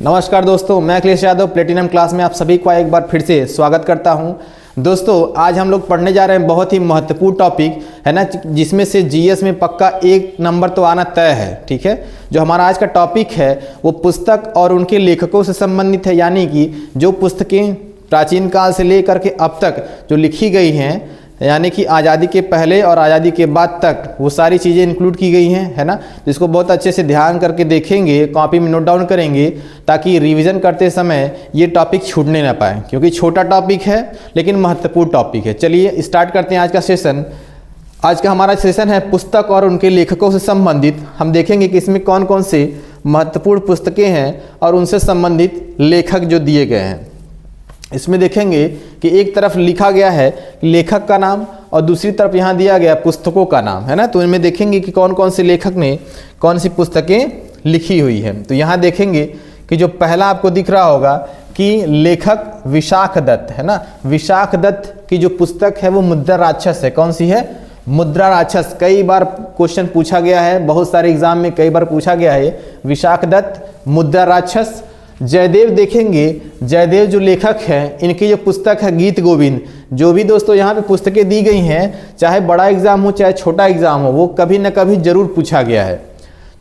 नमस्कार दोस्तों, मैं अखिलेश यादव प्लेटिनम क्लास में आप सभी का एक बार फिर से स्वागत करता हूं। दोस्तों आज हम लोग पढ़ने जा रहे हैं बहुत ही महत्वपूर्ण टॉपिक है ना, जिसमें से जीएस में पक्का 1 नंबर तो आना तय है। ठीक है, जो हमारा आज का टॉपिक है वो पुस्तक और उनके लेखकों से संबंधित है, यानी कि जो पुस्तकें प्राचीन काल से लेकर के अब तक जो लिखी गई हैं, यानी कि आज़ादी के पहले और आज़ादी के बाद तक वो सारी चीज़ें इंक्लूड की गई हैं, है ना। जिसको बहुत अच्छे से ध्यान करके देखेंगे, कॉपी में नोट डाउन करेंगे, ताकि रिवीजन करते समय ये टॉपिक छूटने ना पाए, क्योंकि छोटा टॉपिक है लेकिन महत्वपूर्ण टॉपिक है। चलिए स्टार्ट करते हैं आज का सेशन। आज का हमारा सेशन है पुस्तक और उनके लेखकों से संबंधित। हम देखेंगे कि इसमें कौन कौन से महत्वपूर्ण पुस्तकें हैं और उनसे संबंधित लेखक जो दिए गए हैं। इसमें देखेंगे कि एक तरफ लिखा गया है लेखक का नाम और दूसरी तरफ यहाँ दिया गया पुस्तकों का नाम, है ना। तो इनमें देखेंगे कि कौन कौन से लेखक ने कौन सी पुस्तकें लिखी हुई हैं। तो यहाँ देखेंगे कि जो पहला आपको दिख रहा होगा कि लेखक विशाख दत्त, है ना। विशाख दत्त की जो पुस्तक है वो मुद्रा राक्षस है। कौन सी है? मुद्रा राक्षस। कई बार क्वेश्चन पूछा गया है, बहुत सारे एग्जाम में कई बार पूछा गया है। विशाख दत्त, मुद्रा राक्षस। जयदेव देखेंगे, जयदेव जो लेखक हैं इनकी जो पुस्तक है गीत गोविंद। जो भी दोस्तों यहाँ पे पुस्तकें दी गई हैं, चाहे बड़ा एग्जाम हो चाहे छोटा एग्जाम हो, वो कभी न कभी जरूर पूछा गया है।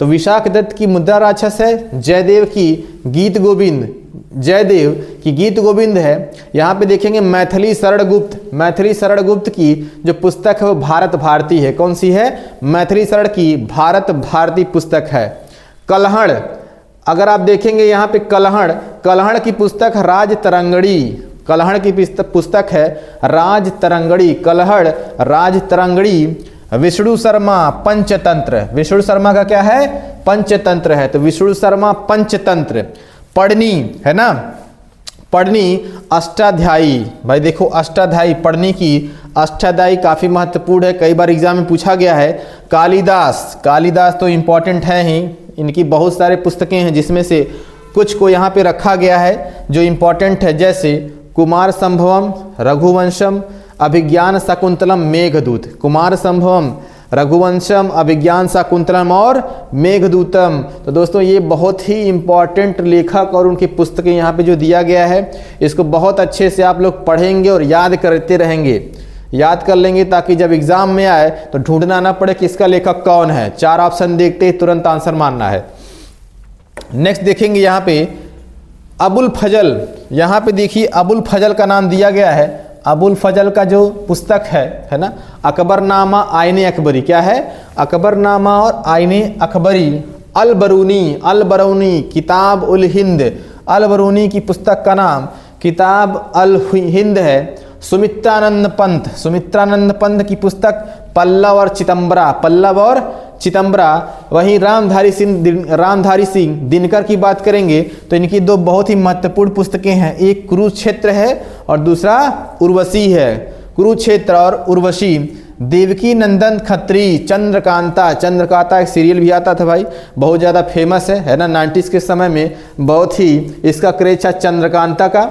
तो विशाख दत्त की मुद्रा राक्षस है, जयदेव की गीत गोविंद, जयदेव की गीत गोविंद है। यहाँ पे देखेंगे मैथिली शरण गुप्त, मैथिली शरण गुप्त की जो पुस्तक है वो भारत भारती है। कौन सी है? मैथिली शरण की भारत भारती पुस्तक है। कल्हड़, अगर आप देखेंगे यहाँ पे कल्हड़, कल्हड़ की पुस्तक राज तरंगड़ी, कल्हड़ की पुस्तक है राज तरंगड़ी, कल्हड़ राज तरंगड़ी। विष्णु शर्मा पंचतंत्र, विष्णु शर्मा का क्या है? पंचतंत्र है, तो विष्णु शर्मा पंचतंत्र। पढ़नी, है ना, पढ़नी अष्टाध्यायी। भाई देखो अष्टाध्यायी, पढ़नी की अष्टाध्यायी काफ़ी महत्वपूर्ण है, कई बार एग्जाम में पूछा गया है। कालिदास, कालिदास तो इम्पॉर्टेंट है ही, इनकी बहुत सारे पुस्तकें हैं जिसमें से कुछ को यहाँ पे रखा गया है जो इम्पॉर्टेंट है, जैसे कुमार संभवम, रघुवंशम, अभिज्ञान शाकुंतलम, मेघदूत। कुमार संभवम, रघुवंशम, अभिज्ञान शाकुंतलम और मेघदूतम। तो दोस्तों ये बहुत ही इम्पॉर्टेंट लेखक और उनकी पुस्तकें यहाँ पे जो दिया गया है, इसको बहुत अच्छे से आप लोग पढ़ेंगे और याद करते रहेंगे, याद कर लेंगे, ताकि जब एग्जाम में आए तो ढूंढना ना पड़े कि इसका लेखक कौन है। 4 ऑप्शन देखते ही तुरंत आंसर मानना है। नेक्स्ट देखेंगे यहाँ पे अबुल फजल, यहाँ पे देखिए अबुल फजल का नाम दिया गया है। अबुल फजल का जो पुस्तक है ना, अकबरनामा आईने अकबरी। क्या है? अकबरनामा और आईने अकबरी। अल बरूनी, अल बरूनी किताब उल हिंद, अल बरूनी की पुस्तक का नाम किताब अल हिंद है। सुमित्रानंद पंत, सुमित्रानंद पंत की पुस्तक पल्लव और चितंबरा, पल्लव और चितंबरा। वहीं रामधारी सिंह दिनकर की बात करेंगे तो इनकी 2 बहुत ही महत्वपूर्ण पुस्तकें हैं, एक कुरुक्षेत्र है और दूसरा उर्वशी है। कुरुक्षेत्र और उर्वशी। देवकी नंदन खत्री, चंद्रकांता, चंद्रकांता एक सीरियल भी आता था भाई, बहुत ज़्यादा फेमस है ना, 90s के समय में बहुत ही इसका क्रेज था चंद्रकांता का।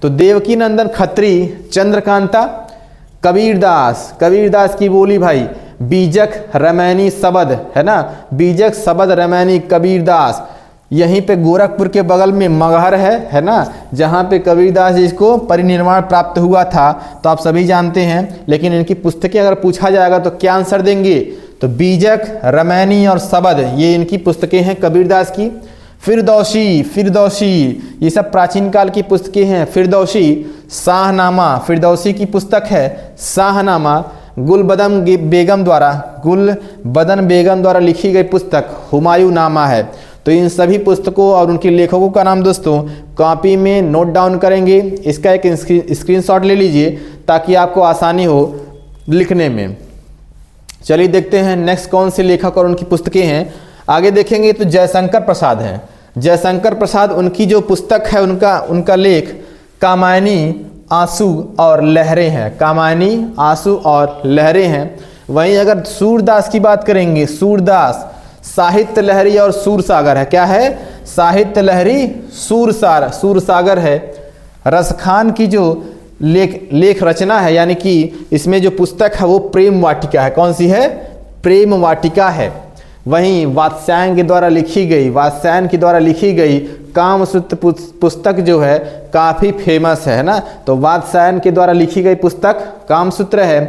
तो देवकी नंदन खत्री, चंद्रकांता। कबीरदास, कबीरदास की बोली भाई बीजक रमैनी शबद, है ना, बीजक शबद रमैनी कबीरदास। यहीं पे गोरखपुर के बगल में मगहर है ना, जहाँ पे कबीरदास जी को परिनिर्वाण प्राप्त हुआ था, तो आप सभी जानते हैं। लेकिन इनकी पुस्तकें अगर पूछा जाएगा तो क्या आंसर देंगे? तो बीजक, रमैनी और शबद, ये इनकी पुस्तकें हैं कबीरदास की। फिरदौसी, फिरदौसी, ये सब प्राचीन काल की पुस्तकें हैं। फिरदौसी, शाहनामा, फिरदौसी की पुस्तक है शाहनामा। गुलबदन बेगम द्वारा, गुलबदन बेगम द्वारा लिखी गई पुस्तक हुमायूं नामा है। तो इन सभी पुस्तकों और उनके लेखकों का नाम दोस्तों कॉपी में नोट डाउन करेंगे, इसका एक स्क्रीनशॉट ले लीजिए ताकि आपको आसानी हो लिखने में। चलिए देखते हैं नेक्स्ट कौन से लेखक और उनकी पुस्तकें हैं। आगे देखेंगे तो जयशंकर प्रसाद हैं। जयशंकर प्रसाद, उनकी जो पुस्तक है उनका लेख कामायनी आंसू और लहरें हैं, कामायनी आंसू और लहरें हैं। वहीं अगर सूरदास की बात करेंगे, सूरदास साहित्य लहरी और सूरसागर है। क्या है? साहित्य लहरी सूरसागर है। रसखान की जो लेख रचना है, यानी कि इसमें जो पुस्तक है वो प्रेम वाटिका है। कौन सी है? प्रेम वाटिका है। वहीं वात्स्यायन के द्वारा लिखी गई कामसूत्र पुस्तक जो है काफ़ी फेमस है ना। तो वात्स्यायन के द्वारा लिखी गई पुस्तक कामसूत्र है।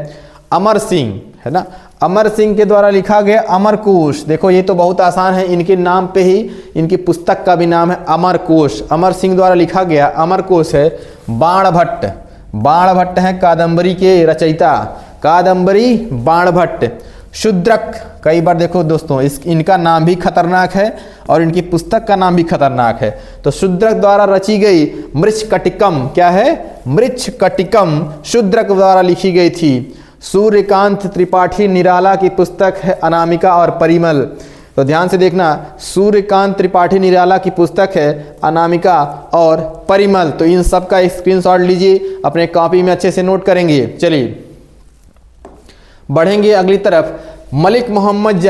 अमर सिंह है ना, अमर सिंह के द्वारा लिखा गया अमरकोश। देखो ये तो बहुत आसान है, इनके नाम पे ही इनकी पुस्तक का भी नाम है अमरकोश। अमर सिंह द्वारा लिखा गया अमरकोश है। बाणभट्ट है कादंबरी के रचयिता, कादंबरी बाणभट्ट। शूद्रक, कई बार देखो दोस्तों इनका नाम भी खतरनाक है और इनकी पुस्तक का नाम भी खतरनाक है। तो शूद्रक द्वारा रची गई मृच्छकटिकम, क्या है, मृच्छकटिकम शूद्रक द्वारा लिखी गई थी। सूर्यकांत त्रिपाठी निराला की पुस्तक है अनामिका और परिमल। तो ध्यान से देखना, सूर्यकांत त्रिपाठी निराला की पुस्तक है अनामिका और परिमल। तो इन सब का स्क्रीनशॉट लीजिए, अपने कॉपी में अच्छे से नोट करेंगे। चलिए बढ़ेंगे अगली तरफ। मलिक मोहम्मद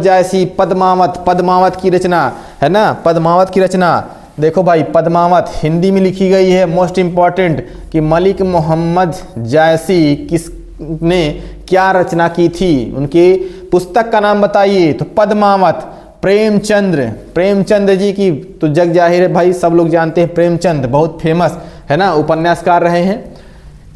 जायसी पद्मावत की रचना है ना, पद्मावत की रचना। देखो भाई पद्मावत हिंदी में लिखी गई है। मोस्ट इंपॉर्टेंट कि मलिक मोहम्मद जायसी किसने क्या रचना की थी, उनकी पुस्तक का नाम बताइए। तो पद्मावत प्रेमचंद्र जी की तो जग जाहिर है भाई, सब लोग जानते हैं प्रेमचंद बहुत फेमस है ना, उपन्यासकार रहे हैं।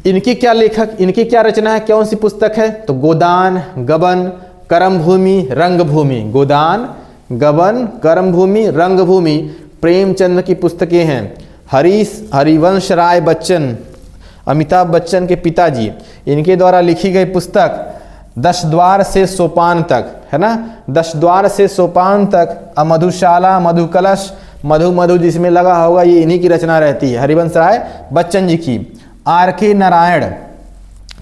इनकी क्या रचना है, कौन सी पुस्तक है? तो गोदान गबन करमभूमि रंगभूमि, गोदान गबन करमभूमि रंगभूमि प्रेमचंद की पुस्तकें हैं। हरिवंश राय बच्चन, अमिताभ बच्चन के पिताजी, इनके द्वारा लिखी गई पुस्तक 10 द्वार से सोपान तक है ना, 10 द्वार से सोपान तक, मधुशाला मधुकलश मधु जिसमें लगा होगा ये इन्हीं की रचना रहती है, हरिवंश राय बच्चन जी की। आर.के. नारायण,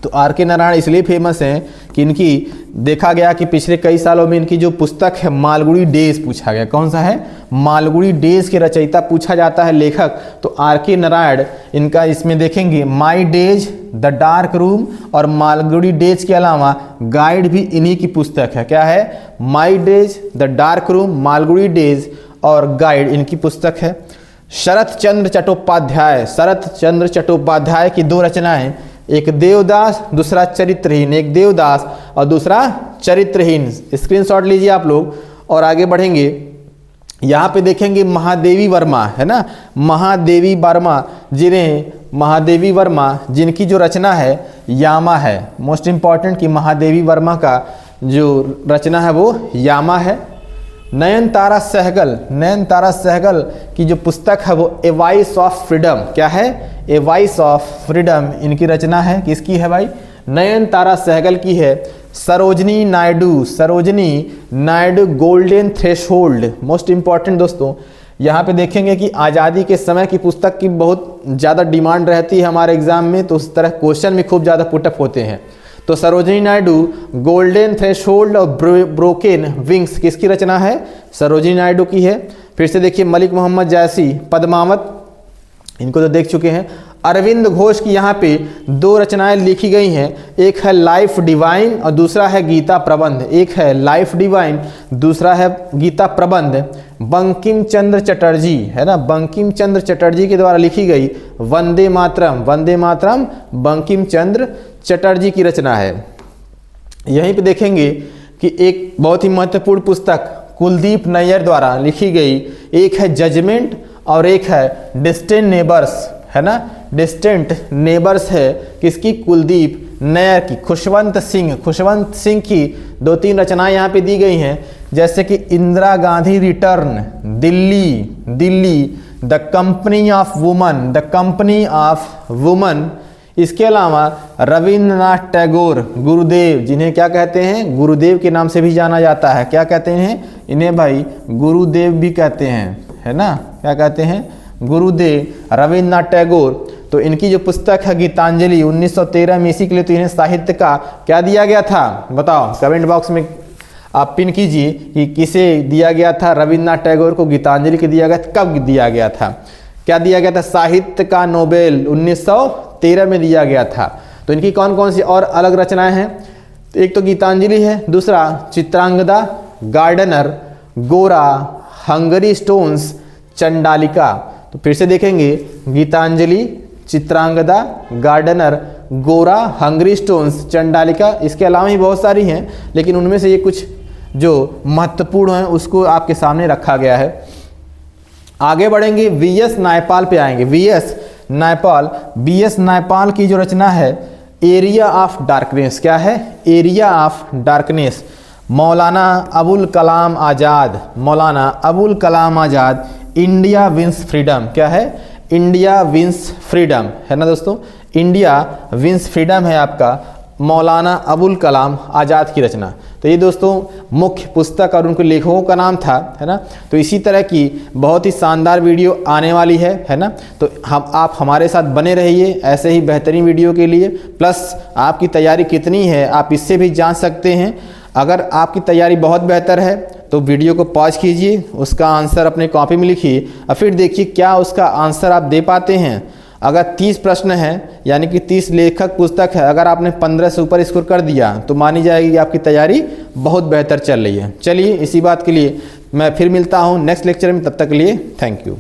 तो आर.के. नारायण इसलिए फेमस हैं कि इनकी देखा गया कि पिछले कई सालों में इनकी जो पुस्तक है मालगुडी डेज पूछा गया। कौन सा है? मालगुडी डेज के रचयिता पूछा जाता है लेखक, तो आर.के. नारायण। इनका इसमें देखेंगे my days, the dark room और मालगुडी डेज के अलावा गाइड भी इन्हीं की पुस्तक है। क्या है? My days, the dark room, Malgudi days और गाइड इनकी पुस्तक है। शरत चंद्र चट्टोपाध्याय की 2 रचनाएं, एक देवदास दूसरा चरित्रहीन, एक देवदास और दूसरा चरित्रहीन। स्क्रीनशॉट लीजिए आप लोग और आगे बढ़ेंगे। यहाँ पे देखेंगे महादेवी वर्मा है ना, महादेवी वर्मा जिनकी जो रचना है यामा है। मोस्ट इंपॉर्टेंट कि महादेवी वर्मा का जो रचना है वो यामा है। नयनतारा सहगल की जो पुस्तक है वो ए वॉइस ऑफ फ्रीडम, क्या है? ए वॉइस ऑफ फ्रीडम इनकी रचना है। किसकी है भाई? नयनतारा सहगल की है। Sarojini Naidu golden threshold. Most important दोस्तों, यहाँ पे देखेंगे कि आज़ादी के समय की पुस्तक की बहुत ज़्यादा डिमांड रहती है हमारे एग्जाम में, तो उस तरह क्वेश्चन भी खूब ज़्यादा पुटअप होते हैं। तो सरोजनी नायडू गोल्डन थ्रेशोल्ड और ब्रोकन विंग्स किसकी रचना है? सरोजनी नायडू की है। फिर से देखिए मलिक मोहम्मद जायसी पद्मावत, इनको तो देख चुके हैं। अरविंद घोष की यहाँ पे 2 रचनाएं लिखी गई हैं, एक है लाइफ डिवाइन और दूसरा है गीता प्रबंध। एक है लाइफ डिवाइन, दूसरा है गीता प्रबंध। बंकिम चंद्र चटर्जी है ना, बंकिम चंद्र चटर्जी के द्वारा लिखी गई वंदे मातरम बंकिम चंद्र चटर्जी की रचना है। यहीं पे देखेंगे कि एक बहुत ही महत्वपूर्ण पुस्तक कुलदीप नैयर द्वारा लिखी गई, एक है जजमेंट और एक है डिस्टेंट नेबर्स है ना, डिस्टेंट नेबर्स है किसकी? कुलदीप नैयर की। खुशवंत सिंह की 2-3 रचनाएं यहाँ पे दी गई हैं, जैसे कि Indira Gandhi return, Delhi, the company of woman. इसके अलावा रविंद्रनाथ टैगोर, गुरुदेव, जिन्हें क्या कहते हैं? गुरुदेव के नाम से भी जाना जाता है। क्या कहते हैं इन्हें भाई? गुरुदेव भी कहते हैं, है ना, क्या कहते हैं? गुरुदेव रविंद्रनाथ टैगोर। तो इनकी जो पुस्तक है गीतांजलि 1913 में, इसी के लिए तो इन्हें साहित्य का क्या दिया गया था? बताओ कमेंट बॉक्स में आप पिन कीजिए कि किसे दिया गया था? रविंद्रनाथ टैगोर को गीतांजलि के दिया गया था। कब दिया गया था? क्या दिया गया था? साहित्य का नोबेल 1913 में दिया गया था। तो इनकी कौन कौन सी और अलग रचनाएं हैं? तो एक तो गीतांजलि है, दूसरा चित्रांगदा, गार्डनर, गोरा, हंगरी स्टोन्स, चंडालिका। तो फिर से देखेंगे गीतांजलि, चित्रांगदा, गार्डनर, गोरा, हंगरी स्टोन्स, चंडालिका। इसके अलावा ही बहुत सारी हैं, लेकिन उनमें से ये कुछ जो महत्वपूर्ण है उसको आपके सामने रखा गया है। आगे बढ़ेंगे, वीएस नायपाल पे आएंगे। वीएस नायपाल की जो रचना है एरिया ऑफ डार्कनेस, क्या है? Area of darkness. Maulana Abul Kalam Azad, India wins freedom, क्या है? इंडिया विंस फ्रीडम, है ना दोस्तों? इंडिया विंस फ्रीडम है आपका मौलाना अबुल कलाम आज़ाद की रचना। तो ये दोस्तों मुख्य पुस्तक और उनके लेखकों का नाम था, है ना? तो इसी तरह की बहुत ही शानदार वीडियो आने वाली है ना? तो आप हमारे साथ बने रहिए ऐसे ही बेहतरीन वीडियो के लिए। प्लस आपकी तैयारी कितनी है आप इससे भी जान सकते हैं। अगर आपकी तैयारी बहुत बेहतर है तो वीडियो को पॉज कीजिए, उसका आंसर अपने कॉपी में लिखिए और फिर देखिए क्या उसका आंसर आप दे पाते हैं। अगर 30 प्रश्न हैं यानी कि 30 लेखक पुस्तक है, अगर आपने 15 से ऊपर स्कोर कर दिया तो मानी जाएगी कि आपकी तैयारी बहुत बेहतर चल रही है। चलिए इसी बात के लिए मैं फिर मिलता हूँ नेक्स्ट लेक्चर में, तब तक के लिए थैंक यू।